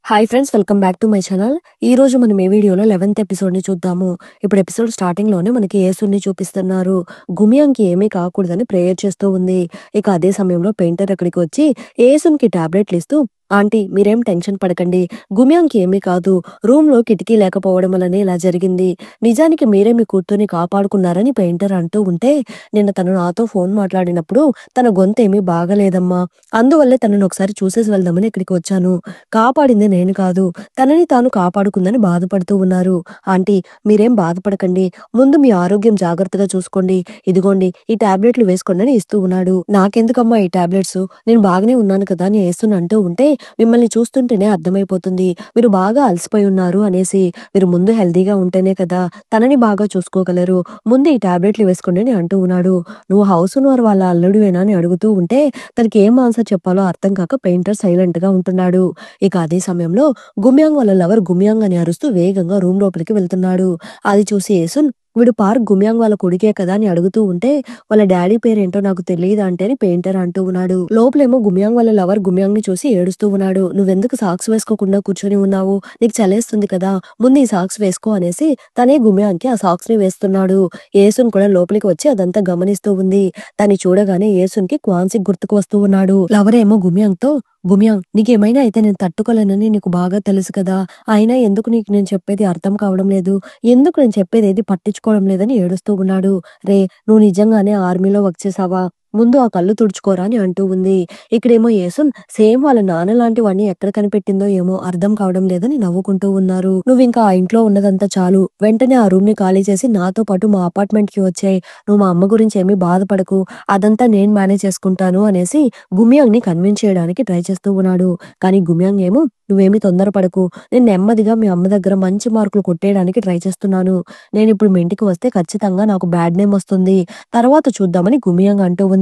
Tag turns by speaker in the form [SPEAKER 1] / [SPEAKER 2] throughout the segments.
[SPEAKER 1] Hi friends, welcome back to my channel. ఈ రోజు మనం ఈ వీడియోలో 11th ఎపిసోడ్ ని చూద్దాము. ఇప్పుడు ఎపిసోడ్ స్టార్టింగ్ లోనే మనకి యేసుని చూపిస్తున్నారు. గుమియాంకి ఏమీ కాకూడదని ప్రేయర్ చేస్తూ ఉంది. ఇక అదే సమయంలో పెయింటర్ అక్కడికి వచ్చి యేసునికి టాబ్లెట్లు ఇస్తూ, ఆంటీ మీరేం టెన్షన్ పడకండి, గుమియాంకి ఏమీ కాదు, రూమ్ లో కిటికీ లేకపోవడం వల్లనే ఇలా జరిగింది, నిజానికి మీరే మీ కూతుర్ని కాపాడుకున్నారని పెయింటర్ అంటూ ఉంటే, నిన్న తను నాతో ఫోన్ మాట్లాడినప్పుడు తన గొంతు ఏమీ బాగలేదమ్మా, అందువల్లే తనను ఒకసారి చూసేసి వెళ్దామని ఇక్కడికి వచ్చాను, కాపాడింది నేను కాదు, తనని తాను కాపాడుకుందని బాధపడుతూ ఉన్నారు. ఆంటీ మీరేం బాధపడకండి, ముందు మీ ఆరోగ్యం జాగ్రత్తగా చూసుకోండి, ఇదిగోండి ఈ టాబ్లెట్లు వేసుకోండి అని ఇస్తూ ఉన్నాడు. నాకెందుకమ్మా ఈ టాబ్లెట్స్, నేను బాగానే ఉన్నాను కదా అని వేస్తున్నా అంటూ ఉంటే, మిమ్మల్ని చూస్తుంటేనే అర్థమైపోతుంది మీరు బాగా అలసిపోయి ఉన్నారు అనేసి, మీరు ముందు హెల్దీగా ఉంటేనే కదా తనని బాగా చూసుకోగలరు, ముందు ఈ టాబ్లెట్లు వేసుకోండి అని అంటూ ఉన్నాడు. నువ్వు హౌస్ ఓనర్ వాళ్ళ అల్లుడివేనా అని అడుగుతూ ఉంటే, తనకి ఏం ఆన్సర్ చెప్పాలో అర్థం కాక పెయింటర్ సైలెంట్ గా ఉంటున్నాడు. ఇక అదే సమయంలో గుమ్యాంగ్ వాళ్ళ లవర్ గుమ్యాంగ్ అని అరుస్తూ వేగంగా రూమ్ లోపలికి వెళ్తున్నాడు. అది చూసి యేసున్, వీడు పార్క్ గుమ్యాంగ్ వాళ్ళ కొడుకే కదా అని అడుగుతూ ఉంటే, వాళ్ళ డాడీ పేరేంటో నాకు తెలియదు అంటే అని పెయింటర్ అంటూ ఉన్నాడు. లోపలేమో గుమ్యాంగ్ వాళ్ళ లవర్ గుమ్యాంగ్ ని చూసి ఏడుస్తూ ఉన్నాడు. నువ్వెందుకు సాక్స్ వేసుకోకుండా కూర్చొని ఉన్నావు, నీకు చలేస్తుంది కదా, ముందు ఈ సాక్స్ వేసుకో అనేసి తనే గుమ్యాంగ్ కి ఆ సాక్స్ ని వేస్తున్నాడు. యేసున్ కూడా లోపలికి వచ్చి అదంతా గమనిస్తూ ఉంది. దాన్ని చూడగానే యేసున్ కి క్వాన్సిక్ గుర్తుకు వస్తూ ఉన్నాడు. లవర్ ఏమో గుమ్యాంగ్ తో, గుమ్యాంగ్ నీకేమైనా అయితే నేను తట్టుకోలేనని నీకు బాగా తెలుసు కదా, అయినా ఎందుకు నీకు నేను చెప్పేది అర్థం కావడం లేదు, ఎందుకు నేను చెప్పేది ఏది పట్టించుకోవడం లేదని ఏడుస్తూ ఉన్నాడు. రే నువ్వు నిజంగానే ఆర్మీలో వర్క్ చేసావా, ముందు ఆ కళ్ళు తుడుచుకోరా అని అంటూ ఉంది. ఇక్కడేమో యేసున్ సేమ్ వాళ్ళ నాన్న లాంటి వాడిని ఎక్కడ కనిపెట్టిందో ఏమో అర్థం కావడం లేదని నవ్వుకుంటూ ఉన్నారు. నువ్వు ఇంకా ఆ ఇంట్లో ఉన్నదంతా చాలు, వెంటనే ఆ రూమ్ ని ఖాళీ చేసి నాతో పాటు మా అపార్ట్మెంట్ కి వచ్చాయి, నువ్వు మా అమ్మ గురించి ఏమీ బాధపడకు, అదంతా నేను మేనేజ్ చేసుకుంటాను అనేసి గుమియాంగ్ ని కన్విన్స్ చేయడానికి ట్రై చేస్తూ ఉన్నాడు. కానీ గుమియాంగ్ ఏమో, నువ్వేమీ తొందరపడకు, నేను నెమ్మదిగా మీ అమ్మ దగ్గర మంచి మార్కులు కొట్టేయడానికి ట్రై చేస్తున్నాను, నేను ఇప్పుడు మీ ఇంటికి వస్తే ఖచ్చితంగా నాకు బ్యాడ్ నేమ్ వస్తుంది, తర్వాత చూద్దామని గుమియాంగ్ అంటూ ఉంది.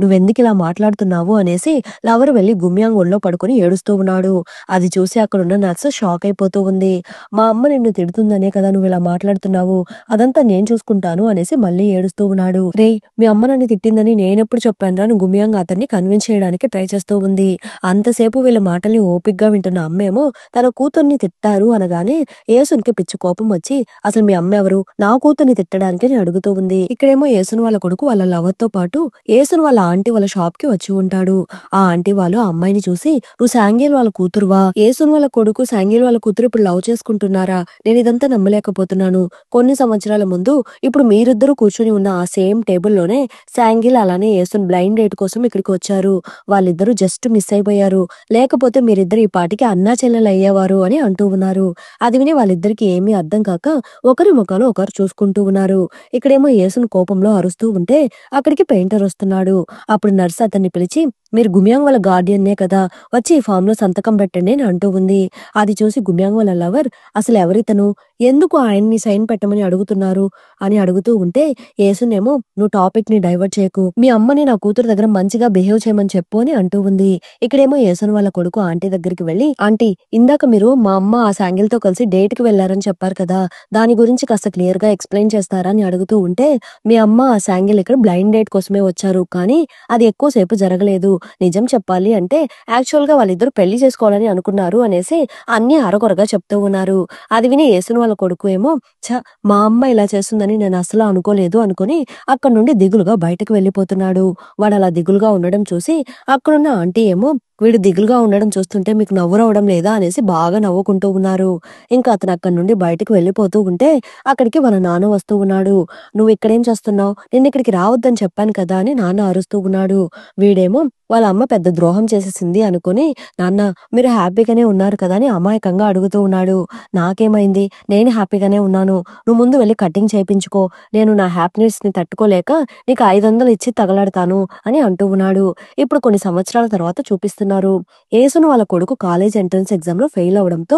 [SPEAKER 1] నువ్వెందుకు ఇలా మాట్లాడుతున్నావు అనేసి లవర్ వెళ్లి గుమియాంగ్ ఒళ్ళో పడుకొని ఏడుస్తూ ఉన్నాడు. అది చూసి అక్కడున్న నర్సు షాక్ అయిపోతూ ఉంది. మా అమ్మ నిన్ను తిడుతుందనే కదా నువ్వు ఇలా మాట్లాడుతున్నావు, అదంతా నేను చూసుకుంటాను అనేసి మళ్ళీ ఏడుస్తూ ఉన్నాడు. రే మీ అమ్మ నన్ను తిట్టిందని నేనెప్పుడు చెప్పాను అని గుమియాంగ్ అతన్ని కన్విన్స్ చేయడానికి ట్రై చేస్తూ ఉంది. అంతసేపు వీళ్ళ మాటల్ని ఓపిగ్గా వింటున్న అమ్మేమో తన కూతుర్ని తిట్టారు అనగానే యేసున్కి పిచ్చి కోపం వచ్చి, అసలు మీ అమ్మ ఎవరు నా కూతుర్ని తిట్టడానికి అని అడుగుతూ ఉంది. ఇక్కడేమో యేసున్ వాళ్ళ కొడుకు వాళ్ళ లవర్ తో పాటు యేసున్ వాళ్ళ ఆంటీ వాళ్ళ షాప్ కి వచ్చి ఉంటాడు. ఆ ఆంటీ వాళ్ళు ఆ అమ్మాయిని చూసి, నువ్వు శాంగిల్ వాళ్ళ కూతురువా, యేసున్ వాళ్ళ కొడుకు శాంగిల్ వాళ్ళ కూతురు ఇప్పుడు లవ్ చేసుకుంటున్నారా, నేను ఇదంతా నమ్మలేకపోతున్నాను, కొన్ని సంవత్సరాల ముందు ఇప్పుడు మీరిద్దరూ కూర్చొని ఉన్న ఆ సేమ్ టేబుల్లోనే శాంగిల్ అలానే యేసున్ బ్లైండ్ డేట్ కోసం ఇక్కడికి వచ్చారు, వాళ్ళిద్దరూ జస్ట్ మిస్ అయిపోయారు, లేకపోతే మీరిద్దరు ఈ పాటికి అన్నా చెల్లెలు అయ్యేవారు అని అంటూ ఉన్నారు. అది విని వాళ్ళిద్దరికి ఏమీ అర్థం కాక ఒకరి ముఖాలు ఒకరు చూసుకుంటూ ఉన్నారు. ఇక్కడేమో యేసున్ కోపంలో అరుస్తూ ఉంటే అక్కడికి పెయింటర్ వస్తున్నాడు. అప్పుడు నర్స్ అతన్ని పిలిచి, మీరు గుమియాంగ్ వాళ్ళ గార్డియన్నే కదా, వచ్చి ఈ ఫామ్ లో సంతకం పెట్టండి అని అంటూ ఉంది. అది చూసి గుమియాంగ్ వాళ్ళ లవర్, అసలు ఎవరితను, ఎందుకు ఆయన్ని సైన్ పెట్టమని అడుగుతున్నారు అని అడుగుతూ ఉంటే, యేసునేమో నువ్వు టాపిక్ ని డైవర్ట్ చేయకు, మీ అమ్మని నా కూతురు దగ్గర మంచిగా బిహేవ్ చేయమని చెప్పు అని అంటూ ఉంది. ఇక్కడేమో యేసున్ వాళ్ళ కొడుకు ఆంటీ దగ్గరికి వెళ్లి, ఆంటీ ఇందాక మీరు మా అమ్మ ఆ శాంగిల్ తో కలిసి డేట్ కి వెళ్లారని చెప్పారు కదా, దాని గురించి కాస్త క్లియర్ గా ఎక్స్ప్లెయిన్ చేస్తారా అని అడుగుతూ ఉంటే, మీ అమ్మ ఆ శాంగిల్ ఇక్కడ బ్లైండ్ డేట్ కోసమే వచ్చారు, కానీ అది ఎక్కువసేపు జరగలేదు, నిజం చెప్పాలి అంటే యాక్చువల్ గా వాళ్ళిద్దరు పెళ్లి చేసుకోవాలని అనుకున్నారు అనేసి అన్ని అరకొరగా చెప్తూ ఉన్నారు. అది విని యేసున్ వాళ్ళ కొడుకు ఏమో, ఛ మా అమ్మ ఇలా చేస్తుందని నేను అసలు అనుకోలేదు అనుకుని అక్కడ నుండి దిగులుగా బయటకు వెళ్లిపోతున్నాడు. వాడు అలా దిగులుగా ఉండడం చూసి అక్కడున్న ఆంటీ ఏమో, వీడు దిగులుగా ఉండడం చూస్తుంటే మీకు నవ్వు రావడం లేదా అనేసి బాగా నవ్వుకుంటూ ఉన్నారు. ఇంకా అతను అక్కడి నుండి బయటకు వెళ్లిపోతూ ఉంటే అక్కడికి వాళ్ళ నాన్న వస్తూ ఉన్నాడు. నువ్వు ఇక్కడేం చేస్తున్నావు, నేను ఇక్కడికి రావద్దని చెప్పాను కదా అని నాన్న అరుస్తూ ఉన్నాడు. వీడేమో వాళ్ళ అమ్మ పెద్ద ద్రోహం చేసేసింది అనుకుని, నాన్న మీరు హ్యాపీగానే ఉన్నారు కదా అని అమాయకంగా అడుగుతూ ఉన్నాడు. నాకేమైంది, నేను హ్యాపీగానే ఉన్నాను, నువ్వు ముందు వెళ్ళి కటింగ్ చేయించుకో, నేను నా హ్యాపీనెస్ ని తట్టుకోలేక నీకు 500 ఇచ్చి తగలడతాను అని అంటూ ఉన్నాడు. ఇప్పుడు కొన్ని సంవత్సరాల తర్వాత చూపిస్తున్నారు. యేసును వాళ్ళ కొడుకు కాలేజ్ ఎంట్రన్స్ ఎగ్జామ్ లో ఫెయిల్ అవడంతో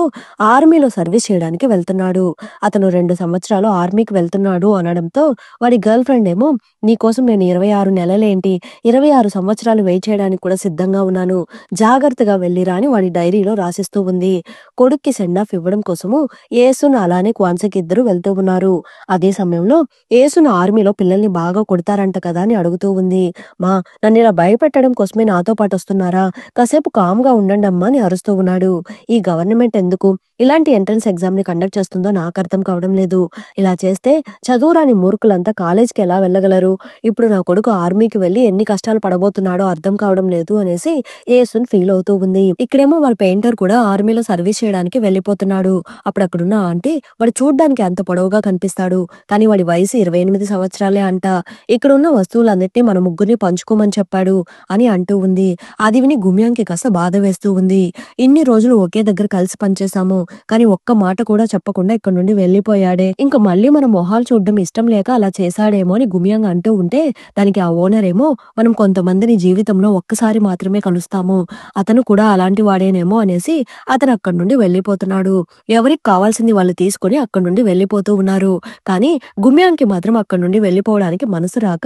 [SPEAKER 1] ఆర్మీలో సర్వీస్ చేయడానికి వెళ్తున్నాడు. అతను 2 సంవత్సరాలు ఆర్మీకి వెళ్తున్నాడు అనడంతో వాడి గర్ల్ ఫ్రెండ్ ఏమో, నీకోసం నేను 26 నెలలేంటి 26 సంవత్సరాలు వెయిట్ చేయడానికి కూడా సిద్ధంగా ఉన్నాను, జాగ్రత్తగా వెళ్ళిరా అని వాడి డైరీలో రాసిస్తూ ఉంది. కొడుక్కి సెండ్ ఆఫ్ ఇవ్వడం కోసము యేసును అలానే క్వాన్సిక్ ఇద్దరు వెళ్తూ ఉన్నారు. అదే సమయంలో యేసును ఆర్మీలో పిల్లల్ని బాగా కొడతారంట కదా అని అడుగుతూ ఉంది. మా నన్ను ఇలా భయపెట్టడం కోసమే నాతో పాటు వస్తున్నారా, కాసేపు కామ్‌గా ఉండండమ్మా అని అరుస్తూ ఉన్నాడు. ఈ గవర్నమెంట్ ఎందుకు ఇలాంటి ఎంట్రన్స్ ఎగ్జామ్‌ని కండక్ట్ చేస్తుందో నాకర్థం కావడం లేదు. ఇలా చేస్తే చదువురాని మూర్ఖులంతా కాలేజ్‌కి ఎలా వెళ్ళగలరు? ఇప్పుడు నా కొడుకు ఆర్మీకి వెళ్లి ఎన్ని కష్టాలు పడబోతున్నాడో అర్థం కావడం లేదు అనేసి యేసున్ ఫీల్ అవుతూ ఉంది. ఇక్కడేమో వాళ్ళ పెయింటర్ కూడా ఆర్మీలో సర్వీస్ చేయడానికి వెళ్ళిపోతున్నాడు. అప్పుడు అక్కడున్న ఆంటీ వాడు చూడ్డానికి అంత పొడవుగా కనిపిస్తాడు. కానీ వాడి వయసు 28 సంవత్సరాలే అంట. ఇక్కడున్న వస్తువులన్నిటిని మన ముగ్గురిని పంచుకోమని చెప్పాడు అని అంటూ ఉంది. అది విని గుమ్యాంకి కాస్త బాధ వేస్తూ ఉంది. ఇన్ని రోజులు ఒకే దగ్గర కలిసి పనిచేశాము. కానీ ఒక్క మాట కూడా చెప్పకుండా ఇక్కడి నుండి వెళ్ళిపోయాడే. ఇంక మళ్ళీ మన మొహాలు చూడడం ఇష్టం లేక అలా చేశాడేమో అని గుమియంగ్ అంటూ ఉంటే దానికి ఆ ఓనర్ ఏమో మనం కొంతమందిని జీవితంలో ఒక్కసారి మాత్రమే కలుస్తాము. అతను కూడా అలాంటి వాడేనేమో అనేసి అతను అక్కడి నుండి వెళ్ళిపోతున్నాడు. ఎవరికి కావాల్సింది వాళ్ళు తీసుకొని అక్కడి నుండి వెళ్ళిపోతూ ఉన్నారు. కానీ గుమ్యాంగ్‌కి మాత్రం అక్కడి నుండి వెళ్ళిపోవడానికి మనసు రాక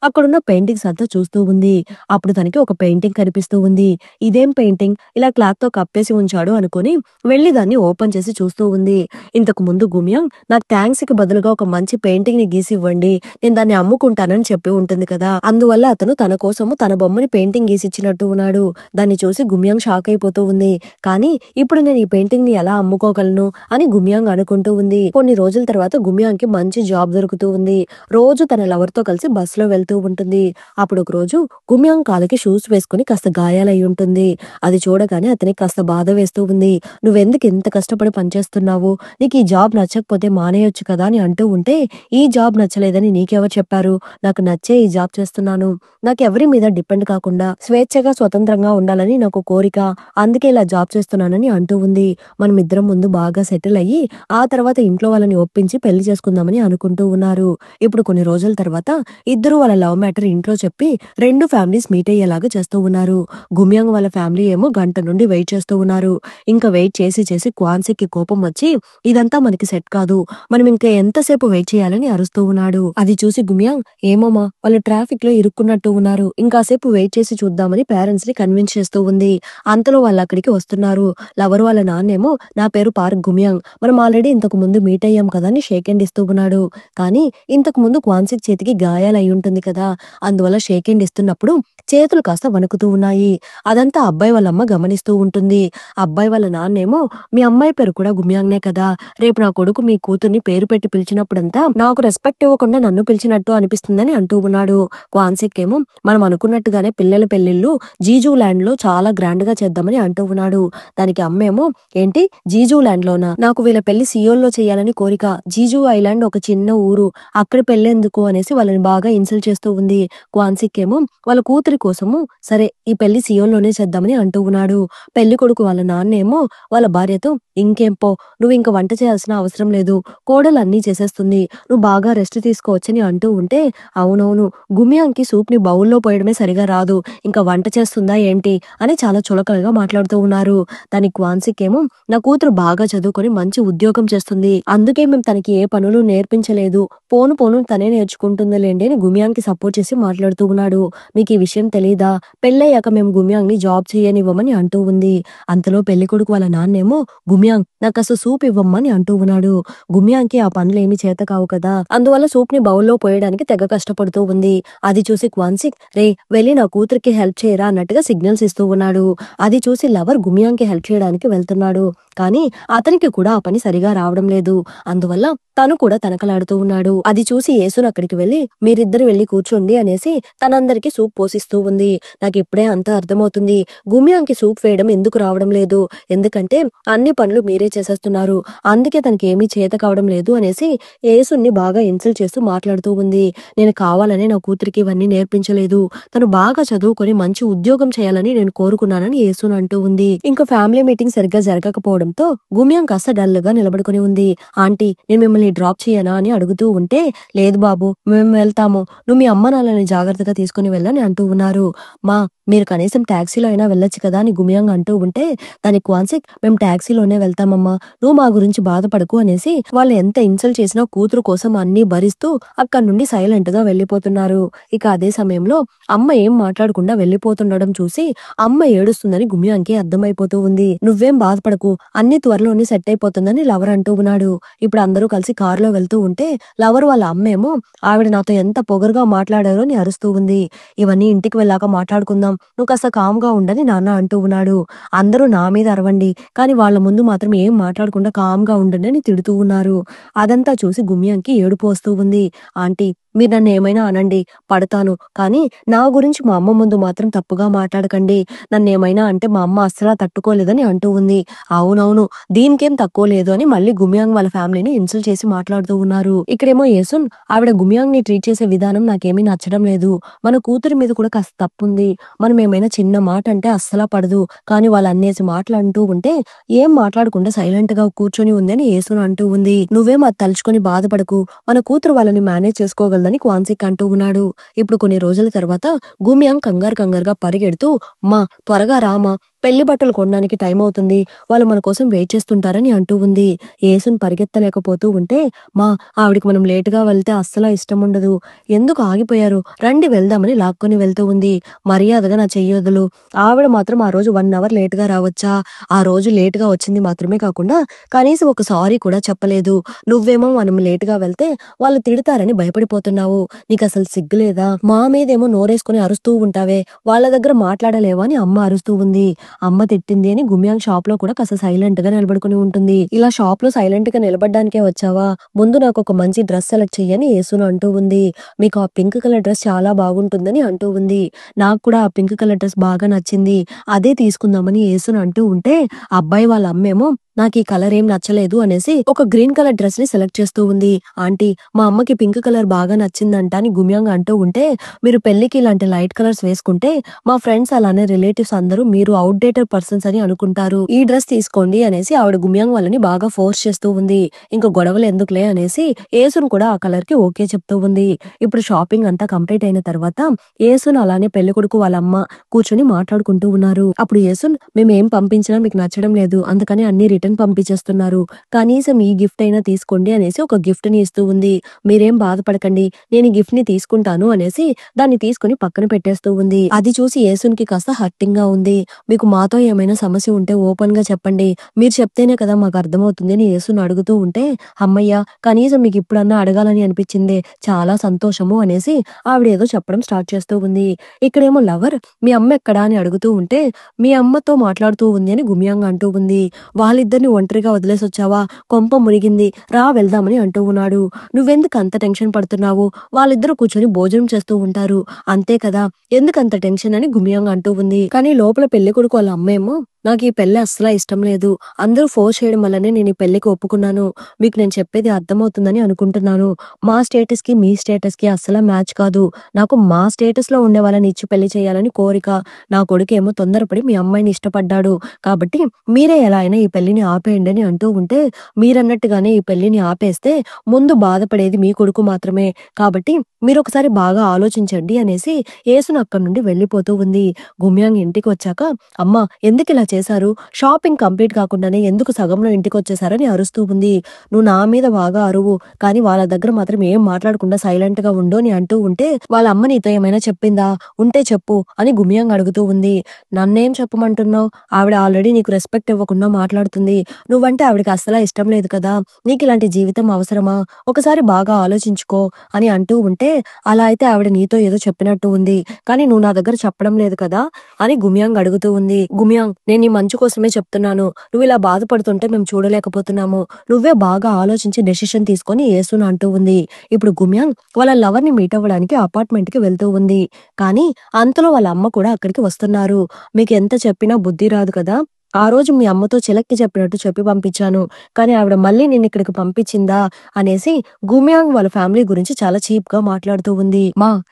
[SPEAKER 1] అక్కడున్న పెయింటింగ్స్ అంతా చూస్తూ ఉంది. అప్పుడు తనకి ఒక పెయింటింగ్ కనిపిస్తూ ఉంది. ఇదేం పెయింటింగ్ ఇలా క్లాత్‌తో కప్పేసి ఉంచాడు అనుకుని వెళ్లి దాన్ని ఓపెన్ చేసి చూస్తూ ఉంది. ఇంతకు ముందు గుమ్యాంగ్ నాకు థాంక్స్‌కి బదులుగా ఒక మంచి పెయింటింగ్‌ని గీసివ్వండి. నేను దాన్ని అమ్ముకుంటానని చెప్పి ఉంటుంది కదా! అందువల్ల అతను తన కోసము తన బొమ్మని పెయింటింగ్ గీసిచ్చినట్టు ఉన్నాడు. దాన్ని చూసి గుమ్యాంగ్ షాక్ అయిపోతూ ఉంది. కానీ ఇప్పుడు నేను ఈ పెయింటింగ్‌ని ఎలా అమ్ముకోగలను అని గుమ్యాంగ్ అనుకుంటూ ఉంది. కొన్ని రోజుల తర్వాత గుమ్యాంగ్‌కి మంచి జాబ్ దొరుకుతూ ఉంది. రోజు తన లవర్‌తో కలిసి బస్సులో వెళ్తూ ఉంటుంది. అప్పుడు ఒక రోజు గుమ్యాంగ్ కాలికి షూస్ వేసుకొని కాస్త గాయాలై ఉంటుంది. అది చూడగానే అతనికి కాస్త బాధ వేస్తూ ఉంది. నువ్వెందుకు ఇంత కష్టపడి పనిచేస్తున్నావు? నీకు ఈ జాబ్ నచ్చకపోతే మానేయొచ్చు కదా అని అంటూ ఉంటే, ఈ జాబ్ నచ్చలేదని నీకెవరు చెప్పారు? నాకు నచ్చే ఈ జాబ్ చేస్తున్నాను. నాకెవరి మీద డిపెండ్ కాకుండా స్వేచ్ఛగా స్వతంత్రంగా ఉండాలని నాకు కోరిక. అందుకే ఇలా జాబ్ చేస్తున్నానని అంటూ ఉంది. మనమిద్దరం ముందు బాగా సెటిల్ అయ్యి ఆ తర్వాత ఇంట్లో వాళ్ళని ఒప్పించి పెళ్లి చేసుకుందామని అనుకుంటూ ఉన్నారు. ఇప్పుడు కొన్ని రోజుల తర్వాత ఇద్దరు వాళ్ళ లవ్ మ్యాటర్ ఇంట్లో చెప్పి 2 ఫ్యామిలీస్ మీట్ అయ్యేలాగా చేస్తూ ఉన్నారు. గుమ్యాంగ్ వాళ్ళ ఫ్యామిలీ ఏమో గంట నుండి వెయిట్ చేస్తూ ఉన్నారు. ఇంకా వెయిట్ చేసి చేసి క్వాన్సీకి కోపం వచ్చి ఇదంతా మనకి సెట్ కాదు. మనం ఇంకా ఎంతసేపు వెయిట్ చేయాలని అరుస్తూ ఉన్నాడు. అది చూసి గుమ్యాంగ్ ఏమోమా వాళ్ళు ట్రాఫిక్ లో ఇరుక్కున్నట్టు ఉన్నారు. ఇంకాసేపు వెయిట్ చేసి చూద్దామని పేరెంట్స్ ని కన్విన్స్ చేస్తూ ఉంది. అంతలో వాళ్ళు అక్కడికి వస్తున్నారు. లవర్ వాళ్ళ నాన్నేమో నా పేరు పార్క్ గుమ్యాంగ్. మనం ఆల్రెడీ ఇంతకు ముందు మీట్ అయ్యాం కదా అని షేక్ హ్యాండ్ ఇస్తూ ఉన్నాడు. కానీ ఇంతకు ముందు క్వాన్సిక్ చేతికి గాయాలు అయి ఉంటుంది కదా, అందువల్ల షేక్ హ్యాండ్ ఇస్తున్నప్పుడు చేతులు కాస్త వణుకుతూ ఉన్నాయి. అదంతా అబ్బాయి వాళ్ళ అమ్మ గమనిస్తూ ఉంటుంది. అబ్బాయి వాళ్ళ నాన్నేమో మీ అమ్మాయి పేరు కూడా గుమ్యాంగ్‌నే కదా, రేపు నా కొడుకు మీ కూతుర్ని పేరు పెట్టి పిలిచినప్పుడంతా నాకు రెస్పెక్ట్ ఇవ్వకుండా నన్ను పిలిచినట్టు అనిపిస్తుందని అంటూ ఉన్నాడు. క్వాన్సిక్ ఏమో మనం అనుకున్నట్టుగానే పిల్లల పెళ్లిళ్ళు జీజూ ల్యాండ్ లో చాలా గ్రాండ్ గా చేద్దామని అంటూ ఉన్నాడు. దానికి అమ్మేమో ఏంటి జీజూ ల్యాండ్ లోనా? నాకు వీళ్ళ పెళ్లి సియోల్లో చేయాలని కోరిక. జీజూ ఐలాండ్ ఒక చిన్న ఊరు, అక్కడ పెళ్ళెందుకు అనేసి వాళ్ళని బాగా ఇన్సల్ట్ చేస్తూ ఉంది. క్వాన్సిక్ ఏమో వాళ్ళ కూతురి కోసము సరే ఈ పెళ్లి సియోల్లోనే చేద్దామని అంటూ ఉన్నాడు. పెళ్లి కొడుకు వాళ్ళ నాన్నేమో వాళ్ళ భార్యతో ఇంకేం పో, నువ్వు ఇంక వంట చేయాల్సిన అవసరం లేదు, కోడలు అన్నీ చేసేస్తుంది, నువ్వు బాగా రెస్ట్ తీసుకోవచ్చని అంటూ ఉంటే అవునవును గుమ్యాంగ్‌కి సూప్ ని బౌల్లో పోయడమే సరిగా రాదు, ఇంకా వంట చేస్తుందా ఏంటి అని చాలా చులకనగా మాట్లాడుతూ ఉన్నారు. దానికి క్వాన్సిక్ ఏమో నా కూతురు బాగా చదువుకొని మంచి ఉద్యోగం చేస్తుంది, అందుకే మేము తనకి ఏ పనులు నేర్పించలేదు, పోను పోను తనే నేర్చుకుంటుందిలేండి అని గుమ్యాంగ్‌కి సపోర్ట్ చేసి మాట్లాడుతూ ఉన్నాడు. మీకు ఈ విషయం తెలీదా, పెళ్ళయ్యాక మేము గుమ్యాంగ్‌ని జాబ్ చేయనివ్వమని అంటూ ఉంది. అంతలో పెళ్లి కొడుకు వాళ్ళ నాన్నేమో గుమ్యాంగ్ నాకు అసలు సూప్ ఇవ్వమ్మని అంటూ ఉన్నాడు. గుమ్యాంగ్‌కి ఆ పనులేమీ చేత కావు కదా, అందువల్ల సూప్ ని బౌల్లో పోయడానికి తెగ కష్టపడుతూ ఉంది. అది చూసి క్వాన్సిక్ రే వెళ్ళి నా కూతురికి హెల్ప్ చేయరా అన్నట్టుగా సిగ్నల్స్ ఇస్తూ ఉన్నాడు. అది చూసి లవర్ గుమ్యాంగ్‌కి హెల్ప్ చేయడానికి వెళ్తున్నాడు. కానీ అతనికి కూడా ఆ పని సరిగా రావడం లేదు. అందువల్ల తను కూడా తనకలాడుతూ ఉన్నాడు. అది చూసి యేసున్ అక్కడికి వెళ్లి మీరిద్దరు వెళ్లి కూర్చోండి అనేసి తనందరికీ సూప్ పోసిస్తూ ఉంది. నాకు ఇప్పుడే అంతా అర్థమవుతుంది, గుమ్యాంగ్‌కి సూప్ వేయడం ఎందుకు రావడం లేదు, ఎందుకంటే అన్ని పనులు మీరే చేసేస్తున్నారు, అందుకే తనకి ఏమీ చేత కావడం లేదు అనేసి యేసుని బాగా ఇన్సల్ట్ చేస్తూ మాట్లాడుతూ ఉంది. నేను కావాలనే నా కూతురికి ఇవన్నీ నేర్పించలేదు, తను బాగా చదువుకొని మంచి ఉద్యోగం చేయాలని నేను కోరుకున్నానని యేసున్ అంటూ ఉంది. ఇంకా ఫ్యామిలీ మీటింగ్ సరిగ్గా జరగకపోవడంతో గుమ్యాంగ్ కాస్త డల్ గా నిలబడుకొని ఉంది. ఆంటీ నేను మిమ్మల్ని డ్రాప్ చేయనా అని అడుగుతూ ఉంటే లేదు బాబు మేము వెళ్తాము, నువ్వు మీ అమ్మ నాన్నని జాగ్రత్తగా తీసుకుని వెళ్ళని అంటూ ఉన్నారు. మా మీరు కనీసం టాక్సీలో అయినా వెళ్ళొచ్చు కదా అని గుమ్యాంగ్ అంటూ ఉంటే దానికి క్వాన్సిక్ మేము టాక్సీలోనే వెళ్తామమ్మా, నువ్వు మా గురించి బాధపడకు అనేసి వాళ్ళు ఎంత ఇన్సల్ట్ చేసినా కూతురు కోసం అన్ని భరిస్తూ అక్కడి నుండి సైలెంట్ గా వెళ్ళిపోతున్నారు. ఇక అదే సమయంలో అమ్మ ఏం మాట్లాడకుండా వెళ్ళిపోతుండడం చూసి అమ్మ ఏడుస్తుందని గుమ్యాంగ్‌కి అర్థమైపోతూ ఉంది. నువ్వేం బాధపడకు, అన్ని త్వరలోనే సెట్ అయిపోతుందని లవర్ అంటూ ఉన్నాడు. ఇప్పుడు అందరూ కలిసి కారులో వెళ్తూ ఉంటే లవర్ వాళ్ళ అమ్మేమో ఆవిడ నాతో ఎంత పొగరుగా మాట్లాడారో అని అరుస్తూ ఉంది. ఇవన్నీ ఇంటికి వెళ్ళాక మాట్లాడుకుందాం. నువ్వు కాస్త కామ్‌గా ఉండని నాన్న అంటూ ఉన్నాడు. అందరూ నా మీద అరవండి. కానీ వాళ్ళ ముందు మాత్రం ఏం మాట్లాడకుండా కామ్‌గా ఉండండి అని తిడుతూ ఉన్నారు. అదంతా చూసి గుమ్యంకి ఏడుపు వస్తూ ఉంది. ఆంటీ మీరు నన్ను ఏమైనా అనండి పడతాను. కానీ నా గురించి మా అమ్మ ముందు మాత్రం తప్పుగా మాట్లాడకండి. నన్నేమైనా అంటే మా అమ్మ అస్సల తట్టుకోలేదని అంటూ ఉంది. అవునవును. దీనికేం తక్కువ లేదు అని మళ్ళీ గుమియాంగ్ వాళ్ళ ఫ్యామిలీని ఇన్సల్ట్ చేసి మాట్లాడుతూ ఉన్నారు. ఇక్కడేమో యేసున్ ఆవిడ గుమియాంగ్ ని ట్రీట్ చేసే విధానం నాకేమీ నచ్చడం లేదు. మన కూతురి మీద కూడా కాస్త తప్పుంది. మనం ఏమైనా చిన్న మాట అంటే అస్సలా పడదు. కానీ వాళ్ళు అన్నేసి మాటలు అంటూ ఉంటే ఏం మాట్లాడకుండా సైలెంట్ గా కూర్చొని ఉంది అని యేసున్ అంటూ ఉంది. నువ్వేం అది తలుచుకొని బాధపడకు. మన కూతురు వాళ్ళని మేనేజ్ చేసుకోగలదని క్వాన్సిక్ అంటూ ఉన్నాడు. ఇప్పుడు కొన్ని రోజుల తర్వాత గుమియాంగ్ కంగారుగా పరిగెడుతూ మా త్వరగా రామా పెళ్లి బట్టలు కొనడానికి టైం అవుతుంది. వాళ్ళు మన కోసం వెయిట్ చేస్తుంటారని అంటూ ఉంది. యేసున్ పరిగెత్తలేకపోతూ ఉంటే మా ఆవిడకి మనం లేటుగా వెళ్తే అస్సలు ఇష్టం ఉండదు. ఎందుకు ఆగిపోయారు రండి వెళ్దామని లాక్కొని వెళ్తూ ఉంది. మర్యాదగా నా చెయ్యి వదులు. ఆవిడ మాత్రం ఆ రోజు 1 అవర్ లేటుగా రావచ్చా? ఆ రోజు లేటుగా వచ్చింది మాత్రమే కాకుండా కనీసం ఒక సారీ కూడా చెప్పలేదు. నువ్వేమో మనం లేటుగా వెళ్తే వాళ్ళు తిడతారని భయపడిపోతున్నావు. నీకసలు సిగ్గులేదా? మా మీదేమో నోరేసుకొని అరుస్తూ ఉంటావే. వాళ్ళ దగ్గర మాట్లాడలేవా అని అమ్మ అరుస్తూ ఉంది. అమ్మ తిట్టింది అని గుమ్యాంగ్ షాప్ లో కూడా కాస్త సైలెంట్ గా నిలబడుకుని ఉంటుంది. ఇలా షాప్ లో సైలెంట్ గా నిలబడ్డానికే వచ్చావా? ముందు నాకు ఒక మంచి డ్రెస్ సెలెక్ట్ చెయ్యని యేసును అంటూ ఉంది. మీకు ఆ పింక్ కలర్ డ్రెస్ చాలా బాగుంటుందని అంటూ ఉంది. నాకు కూడా ఆ పింక్ కలర్ డ్రెస్ బాగా నచ్చింది. అదే తీసుకుందామని యేసును అంటూ ఉంటే అబ్బాయి వాళ్ళ అమ్మేమో నాకు ఈ కలర్ ఏం నచ్చలేదు అనేసి ఒక గ్రీన్ కలర్ డ్రెస్ ని సెలెక్ట్ చేస్తూ ఉంది. ఆంటీ మా అమ్మకి పింక్ కలర్ బాగా నచ్చిందంట అని గుమ్యాంగ్ అంటూ ఉంటే మీరు పెళ్లికి ఇలాంటి లైట్ కలర్స్ వేసుకుంటే మా ఫ్రెండ్స్ అలానే రిలేటివ్స్ అందరూ మీరు అవుట్డేటెడ్ పర్సన్స్ అని అనుకుంటారు. ఈ డ్రెస్ తీసుకోండి అనేసి ఆవిడ గుమ్యాంగ్ వాళ్ళని బాగా ఫోర్స్ చేస్తూ ఉంది. ఇంకా గొడవలు ఎందుకులే అనేసి యేసును కూడా ఆ కలర్ కి ఓకే చెప్తూ ఉంది. ఇప్పుడు షాపింగ్ అంతా కంప్లీట్ అయిన తర్వాత యేసును అలానే పెళ్లికొడుకు వాళ్ళ అమ్మ కూర్చొని మాట్లాడుకుంటూ ఉన్నారు. అప్పుడు యేసున్ మేము ఏం పంపించినా మీకు నచ్చడం లేదు. అందుకని అన్ని రిటర్న్ పంపించేస్తున్నారు. కనీసం ఈ గిఫ్ట్ అయినా తీసుకోండి అనేసి ఒక గిఫ్ట్ ని ఇస్తూ ఉంది. మీరేం బాధపడకండి. నేను ఈ గిఫ్ట్ ని తీసుకుంటాను అనేసి దాన్ని తీసుకుని పక్కన పెట్టేస్తూ ఉంది. అది చూసి యేసున్‌కి కాస్త హర్టింగ్ గా ఉంది. మీకు మాతో ఏమైనా సమస్య ఉంటే ఓపెన్ గా చెప్పండి. మీరు చెప్తేనే కదా మాకు అర్థమవుతుంది అని యేసున్ అడుగుతూ ఉంటే హమ్మయ్య కనీసం మీకు ఇప్పుడన్నా అడగాలని అనిపించిందే చాలా సంతోషము అనేసి ఆవిడేదో చెప్పడం స్టార్ట్ చేస్తూ ఉంది. ఇక్కడేమో లవర్ మీ అమ్మ ఎక్కడా అని అడుగుతూ ఉంటే మీ అమ్మతో మాట్లాడుతూ ఉంది అని గుమ్యాంగ్ అంటూ ఉంది. వాళ్ళిద్దరిని ఒంటరిగా వదిలేసొచ్చావా? కొంప మునిగింది. రా వెళ్దామని అంటూ ఉన్నాడు. నువ్వెందుకు అంత టెన్షన్ పడుతున్నావు? వాళ్ళిద్దరూ కూర్చొని భోజనం చేస్తూ ఉంటారు. అంతే కదా! ఎందుకంత టెన్షన్ అని గుమియంగా అంటూ ఉంది. కానీ లోపల పెళ్ళికొడుకు వాళ్ళ అమ్మేమో నాకు ఈ పెళ్లి అస్సల ఇష్టం లేదు. అందరూ ఫోర్స్ చేయడం వల్లనే నేను ఈ పెళ్లికి ఒప్పుకున్నాను. మీకు నేను చెప్పేది అర్థమవుతుందని అనుకుంటున్నాను. మా స్టేటస్‌కి, మీ స్టేటస్‌కి అస్సల మ్యాచ్ కాదు. నాకు మా స్టేటస్‌లో ఉండే వాళ్ళని ఇచ్చి పెళ్లి చేయాలని కోరిక. నా కొడుకేమో తొందరపడి మీ అమ్మాయిని ఇష్టపడ్డాడు. కాబట్టి మీరే ఎలా అయినా ఈ పెళ్లిని ఆపేయండి అని అంటూ ఉంటే మీరన్నట్టుగానే ఈ పెళ్లిని ఆపేస్తే ముందు బాధపడేది మీ కొడుకు మాత్రమే. కాబట్టి మీరొకసారి బాగా ఆలోచించండి అనేసి యేసును అక్కడి నుండి వెళ్ళిపోతూ ఉంది. గుమ్యాంగ్ ఇంటికి వచ్చాక అమ్మ ఎందుకిలా చేశారు? షాపింగ్ కంప్లీట్ కాకుండానే ఎందుకు సగంలో ఇంటికొచ్చేశారని అరుస్తూ ఉంది. నువ్వు నా మీద బాగా అరువు. కానీ వాళ్ళ దగ్గర మాత్రం ఏం మాట్లాడకుండా సైలెంట్ గా ఉండు అని అంటూ ఉంటే వాళ్ళ అమ్మ నీతో ఏమైనా చెప్పిందా? ఉంటే చెప్పు అని గుమియంగా అడుగుతూ ఉంది. నన్నేం చెప్పమంటున్నావు? ఆవిడ ఆల్రెడీ నీకు రెస్పెక్ట్ ఇవ్వకుండా మాట్లాడుతుంది. నువ్వంటే ఆవిడకి అస్సలా ఇష్టం లేదు కదా! నీకిలాంటి జీవితం అవసరమా? ఒకసారి బాగా ఆలోచించుకో అని అంటూ ఉంటే అలా అయితే ఆవిడ నీతో ఏదో చెప్పినట్టు ఉంది. కానీ నువ్వు నా దగ్గర చెప్పడం లేదు కదా! అని గుమియాంగ్ అడుగుతూ ఉంది. గుమియాంగ్ నేను నీ మంచి కోసమే చెప్తున్నాను. నువ్విలా బాధపడుతుంటే మేము చూడలేకపోతున్నాము. నువ్వే బాగా ఆలోచించి డెసిషన్ తీసుకొని యేసును అంటూ ఉంది. ఇప్పుడు గుమియాంగ్ వాళ్ళ లవర్ ని మీట్ అవ్వడానికి అపార్ట్మెంట్ కి వెళ్తూ ఉంది. కానీ అంతలో వాళ్ళ అమ్మ కూడా అక్కడికి వస్తున్నారు. మీకెంత చెప్పినా బుద్ధి రాదు కదా! ఆ రోజు మీ అమ్మతో చిలక్కి చెప్పినట్టు చెప్పి పంపించాను. కానీ ఆవిడ మళ్ళీ నిన్నిక్కడికి పంపించిందా? అనేసి గుమియాంగ్ వాళ్ళ ఫ్యామిలీ గురించి చాలా చీప్‌గా మాట్లాడుతూ ఉంది.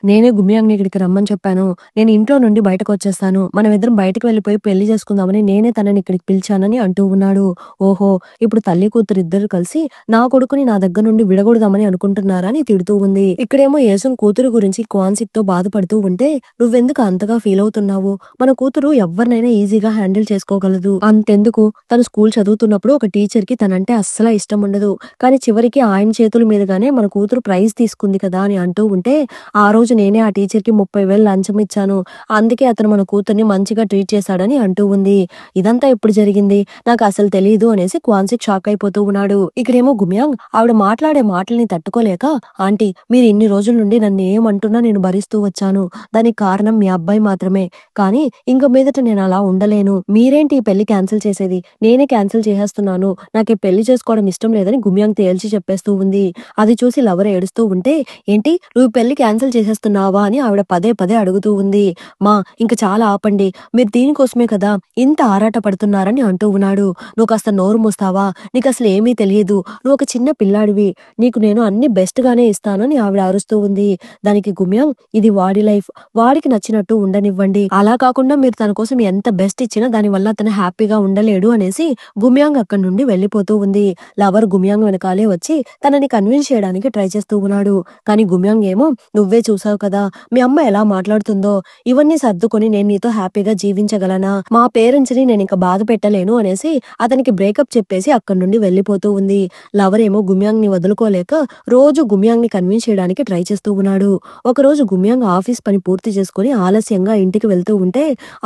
[SPEAKER 1] నేనే గుమియాంగ్‌ని ఇక్కడికి రమ్మని చెప్పాను. నేను ఇంట్లో నుండి బయటకొచ్చేస్తాను. మనమిద్దరం బయటకి వెళ్ళిపోయి పెళ్లి చేసుకుందామని నేనే తనని ఇక్కడికి పిలిచానని అంటూ ఉన్నాడు. ఓహో! ఇప్పుడు తల్లి కూతురు ఇద్దరు కలిసి నా కొడుకుని నా దగ్గర నుండి విడగొడదామని అనుకుంటున్నారా అని తిడుతూ ఉంది. ఇక్కడేమో యేసున్ కూతురు గురించి క్వాన్సిక్‌తో బాధపడుతూ ఉంటే నువ్వెందుకు అంతగా ఫీల్ అవుతున్నావు? మన కూతురు ఎవ్వరినైనా ఈజీగా హ్యాండిల్ చేసుకోగలదు. అంతెందుకు తను స్కూల్ చదువుతున్నప్పుడు ఒక టీచర్ కి తనంటే అస్సలు ఇష్టం ఉండదు. కానీ చివరికి ఆయన చేతుల మీదుగానే మన కూతురు ప్రైజ్ తీసుకుంది కదా అని అంటూ ఉంటే, ఆ రోజు నేనే ఆ టీచర్ కి 30,000 లంచం ఇచ్చాను. అందుకే అతను మన కూతుర్ని మంచిగా ట్రీట్ చేశాడని అంటూ ఉంది. ఇదంతా ఎప్పుడు జరిగింది? నాకు అసలు తెలీదు అనేసి క్వాన్సిక్ షాక్ అయిపోతూ ఉన్నాడు. ఇక్కడేమో గుమియాంగ్ ఆవిడ మాట్లాడే మాటల్ని తట్టుకోలేక, ఆంటీ మీరు ఇన్ని రోజుల నుండి నన్ను ఏమంటున్నా నేను భరిస్తూ వచ్చాను. దానికి కారణం మీ అబ్బాయి మాత్రమే. కానీ ఇంక మీదట నేను అలా ఉండలేను. మీరేంటి ఈ పెళ్లి క్యాన్సిల్ చేసేది? నేనే క్యాన్సిల్ చేసేస్తున్నాను. నాకు ఈ పెళ్లి చేసుకోవడం ఇష్టం లేదని గుమియాంగ్ తేల్చి చెప్పేస్తూ ఉంది. అది చూసి లవర్ ఏడుస్తూ ఉంటే, ఏంటి నువ్వు పెళ్లి క్యాన్సిల్ చేసేస్తున్నావా అని ఆవిడ పదే పదే అడుగుతూ ఉంది. మా ఇంక చాలా ఆపండి. మీరు దీనికోసమే కదా ఇంత ఆరాట పడుతున్నారని అంటూ ఉన్నాడు. నువ్వు కాస్త నోరు మూస్తావా? నీకసలు ఏమీ తెలియదు. నువ్వు ఒక చిన్న పిల్లాడివి. నీకు నేను అన్ని బెస్ట్ గానే ఇస్తాను అని ఆవిడ అరుస్తూ ఉంది. దానికి గుమియాంగ్ ఇది వాడి లైఫ్. వాడికి నచ్చినట్టు ఉండనివ్వండి. అలా కాకుండా మీరు తన కోసం ఎంత బెస్ట్ ఇచ్చినా దానివల్ల అతను హ్యాపీగా ఉండలేడు అనేసి గుమియాంగ్ అక్కడి నుండి వెళ్ళిపోతూ ఉంది. లవర్ గుమియాంగ్ వెనకాలే వచ్చి తనని కన్విన్స్ చేయడానికి ట్రై చేస్తూ ఉన్నాడు. కానీ గుమియాంగ్ ఏమో నువ్వే చూసావు కదా మీ అమ్మ ఎలా మాట్లాడుతుందో, ఇవన్నీ సర్దుకొని నేను నీతో హ్యాపీగా జీవించగలనా? మా పేరెంట్స్ ని నేను ఇంకా బాధ పెట్టలేను అనేసి అతనికి బ్రేకప్ చెప్పేసి అక్కడి నుండి వెళ్ళిపోతూ ఉంది. లవర్ ఏమో గుమియాంగ్ ని వదులుకోలేక రోజు గుమియాంగ్ ని కన్విన్స్ చేయడానికి ట్రై చేస్తూ ఉన్నాడు. ఒకరోజు గుమియాంగ్ ఆఫీస్ పని పూర్తి చేసుకుని ఆలస్యంగా ఇంటికి వెళ్తూ ఉంటే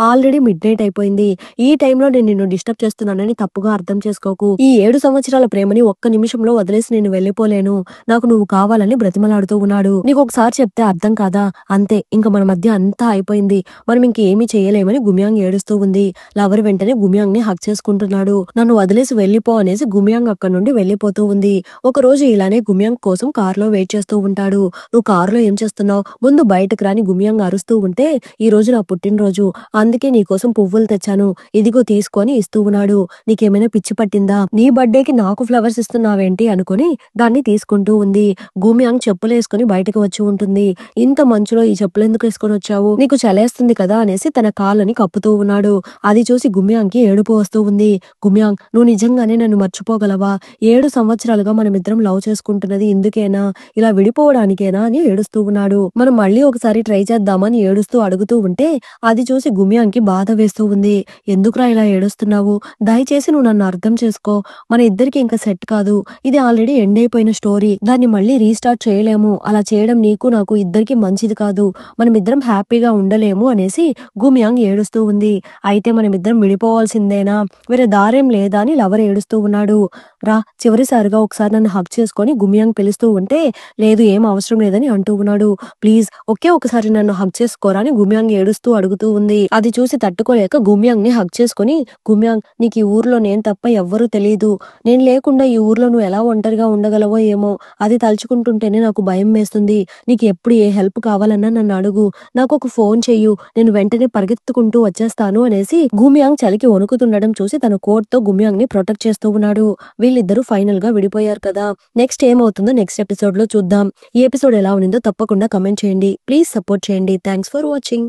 [SPEAKER 1] ఆల్రెడీ మిడ్ నైట్ అయిపోయింది. ఈ టైంలో నేను నిన్ను డిస్టర్బ్ చేస్తున్నానని తప్పుగా అర్థం చేసుకోకు. ఈ 7 సంవత్సరాల ప్రేమని ఒక్క నిమిషంలో వదిలేసి నేను వెళ్ళిపోలేను. నాకు నువ్వు కావాలని బ్రతిమలాడుతూ ఉన్నాడు. నీకు ఒకసారి చెప్తే అర్థం కాదా? అంతే ఇంక మన మధ్య అంతా అయిపోయింది. మనం ఇంకేమీ చేయలేమని గుమియాంగ్ ఏడుస్తూ ఉంది. లవర్ వెంటనే గుమియాంగ్ ని హక్ చేసుకుంటున్నాడు. నన్ను వదిలేసి వెళ్ళిపో అనేసి గుమియాంగ్ అక్కడి నుండి వెళ్ళిపోతూ ఉంది. ఒక రోజు ఇలానే గుమియాంగ్ కోసం కార్లో వెయిట్ చేస్తూ ఉంటాడు. నువ్వు కారులో ఏం చేస్తున్నావు? ముందు బయటకు రాని గుమియాంగ్ అరుస్తూ ఉంటే, ఈ రోజు నా పుట్టినరోజు. అందుకే నీకోసం పువ్వులు తెచ్చాను. ఇదిగో తీసుకొని ఇస్తూ ఉన్నాడు. నీకేమైనా పిచ్చి పట్టిందా? నీ బర్త్డేకి నాకు ఫ్లవర్స్ ఇస్తున్నావేంటి అనుకుని దాన్ని తీసుకుంటూ ఉంది. గుమియాంగ్ చెప్పులేసుకుని బయటకు వచ్చి ఉంటుంది. ఇంత మంచులో ఈ చెప్పులు ఎందుకు వేసుకొని వచ్చావు? నీకు చలేస్తుంది కదా అనేసి తన కాళ్ళని కప్పుతూ ఉన్నాడు. అది చూసి గుమియాంగ్ కి ఏడుపు వస్తూ ఉంది. గుమియాంగ్ నువ్వు నిజంగానే నన్ను మర్చిపోగలవా? 7 సంవత్సరాలుగా మనమిద్దరం లవ్ చేసుకుంటున్నది ఇందుకేనా? ఇలా విడిపోవడానికేనా అని ఏడుస్తూ ఉన్నాడు. మనం మళ్ళీ ఒకసారి ట్రై చేద్దామని ఏడుస్తూ అడుగుతూ ఉంటే అది చూసి గుమియాంగ్ కి బాధ వేస్తూ ఉంది. ఎందుకురా ఇలా ఏడుస్తున్నావు? దయచేసి నువ్వు నన్ను అర్థం చేసుకో. మన ఇద్దరికి ఇంకా సెట్ కాదు. ఇది ఆల్రెడీ ఎండ్ అయిపోయిన స్టోరీ. దాన్ని మళ్ళీ రీస్టార్ట్ చేయలేము. అలా చేయడం నీకు నాకు ఇద్దరికి మంచిది కాదు. మనమిద్దరం హ్యాపీగా ఉండలేము అనేసి గుమియాంగ్ ఏడుస్తూ ఉంది. అయితే మనమిద్దరం విడిపోవాల్సిందేనా? వేరే దారేం లేదా అని లవర్ ఏడుస్తూ ఉన్నాడు. రా చివరిసారిగా ఒకసారి నన్ను హక్ చేసుకొని గుమియాంగ్ పిలుస్తూ ఉంటే, లేదు ఏం అవసరం లేదని అంటూ ఉన్నాడు. ప్లీజ్ ఒకే ఒకసారి నన్ను హక్ చేసుకోరా అని గుమియాంగ్ ఏడుస్తూ అడుగుతూ ఉంది. అది చూసి తట్టుకోలేక గుమియాంగ్ ని హక్ చేసుకొని, గుమియాంగ్ నీకు ఈ ఊర్లో నేను తప్ప ఎవ్వరూ తెలియదు. నేను లేకుండా ఈ ఊర్లో నువ్వు ఎలా ఒంటరిగా ఉండగలవో ఏమో. అది తలుచుకుంటుంటేనే నాకు భయం వేస్తుంది. నీకు ఎప్పుడు ఏ హెల్ప్ కావాలన్నా నన్ను అడుగు. నాకు ఒక ఫోన్ చెయ్యు. నేను వెంటనే పరిగెత్తుకుంటూ వచ్చేస్తాను అనేసి గుమియాంగ్ చలికి వణుకుతుండడం చూసి తన కోట్ తో గుమియాంగ్ ని ప్రొటెక్ట్ చేస్తూ ఉన్నాడు. వీళ్ళిద్దరూ ఫైనల్ గా విడిపోయారు కదా. నెక్స్ట్ ఏమవుతుందో నెక్స్ట్ ఎపిసోడ్ లో చూద్దాం. ఈ ఎపిసోడ్ ఎలా ఉన్నిందో తప్పకుండా కమెంట్ చేయండి. ప్లీజ్ సపోర్ట్ చేయండి. Thanks for watching.